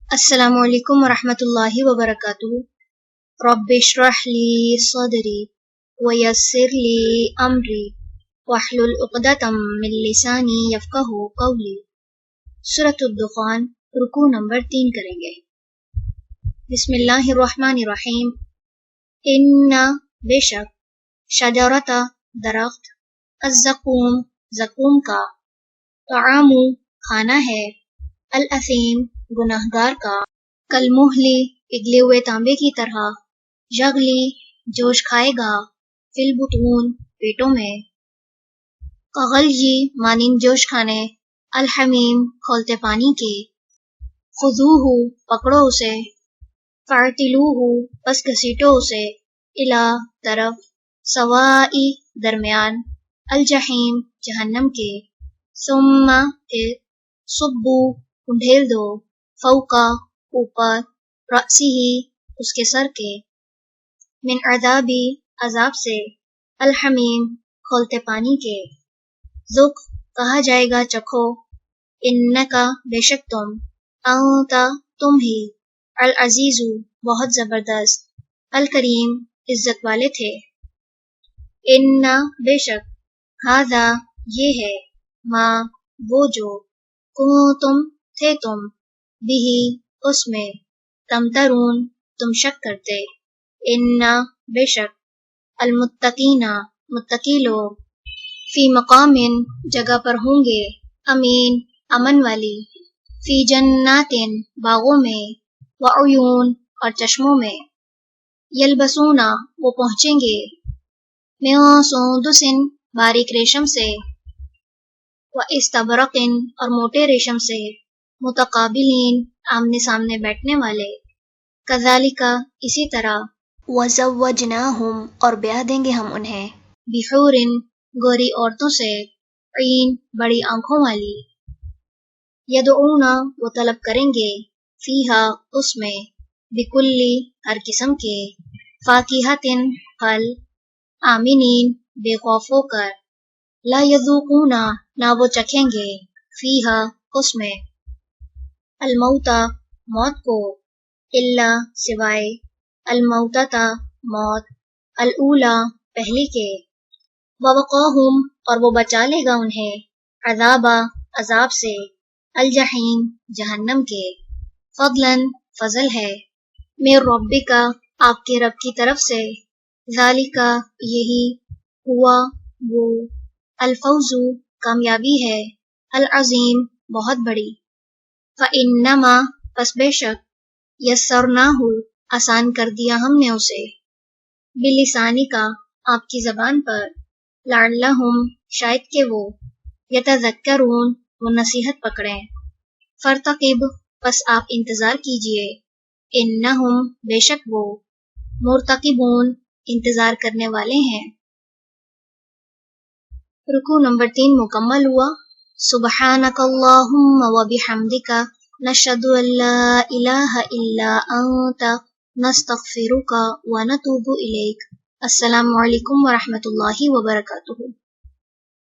السلام علیکم ورحمۃ اللہ وبرکاتہ۔ رب اشرح لی صدری ویسر لی امری واحلل عقدۃ من لسانی یفقہوا قولی۔ سورۃ الدخان، رکوع نمبر 3 کریں گے۔ بسم اللہ الرحمن الرحیم۔ ان بے شک، شجرۃ درخت، الزقوم زقوم کا، طعام کھانا ہے، الاثیم گنہگار کا، کالمہلی پگھلے ہوئے تانبے کی طرح، یغلی جوش کھائے گا، فی البطون پیٹوں میں، کغلی مانند جوش کھانے، الحمیم کھولتے پانی کے، خذوہ پکڑو اسے، فاعتلوہ پس گھسیٹو اسے، الی طرف، سوائی درمیان، الجحیم جہنم کے، ثم پھر، صبو انڈھیل دو، فوقا اوپر، رأسہ اس کے سر کے، من عذابی عذاب سے، الحمیم کھولتے پانی کے، ذق کہا جائے گا چکھو، انکا بے شک تم، انتا تم ہی، العزیز بہت زبردست، الکریم عزت والے تھے، انا بے شک، ھذا یہ ہے، ما وہ جو، کنتم تھے تم، بہی اس میں، تمترون تم شک کرتے، انا بے شک، المتقین متقی لوگ، فی مقام جگہ پر ہوں گے، امین امن والی، فی جنات باغوں میں، وعیون اور چشموں میں، یلبسون وہ پہنچیں گے، من سندس باریک ریشم سے، واستبرق اور موٹے ریشم سے، متقابلین آمنے سامنے بیٹھنے والے، کذالک اسی طرح، وزوجناہم اور بیاہ دیں گے ہم انہیں، بحور گوری عورتوں سے، عین بڑی آنکھوں والی، یدعون وہ طلب کریں گے، فیہا اس میں، بکلی ہر قسم کے، فاکہۃ پھل، آمنین بے خوف ہو کر، لا یذوقون نہ وہ چکھیں گے، فیہا اس میں، الموت موت کو، الا سوائے، الموتۃ موت، الاولی پہلی کے، ووقاہم اور وہ بچا لے گا انہیں، عذاب عذاب سے، الجحیم جہنم کے، فضلا فضل ہے، من ربک آپ کے رب کی طرف سے، ذالک یہی، ہوا وہ، الفوز کامیابی ہے، العظیم بہت بڑی، فإنما پس بے شک، یسرناہ آسان کر دیا ہم نے اسے، بلسانک آپ کی زبان پر، لعلہم شاید کہ وہ، یتذکرون وہ نصیحت پکڑیں، فارتقب پس آپ انتظار کیجئے، انہم بے شک وہ، مرتقبون انتظار کرنے والے ہیں۔ رکوع نمبر 3 مکمل ہوا۔ سبحانک اللہم وبحمدک، نشہد ان لا الہ الا انت، نستغفرک ونتوب الیک۔ السلام علیکم ورحمۃ اللہ وبرکاتہ۔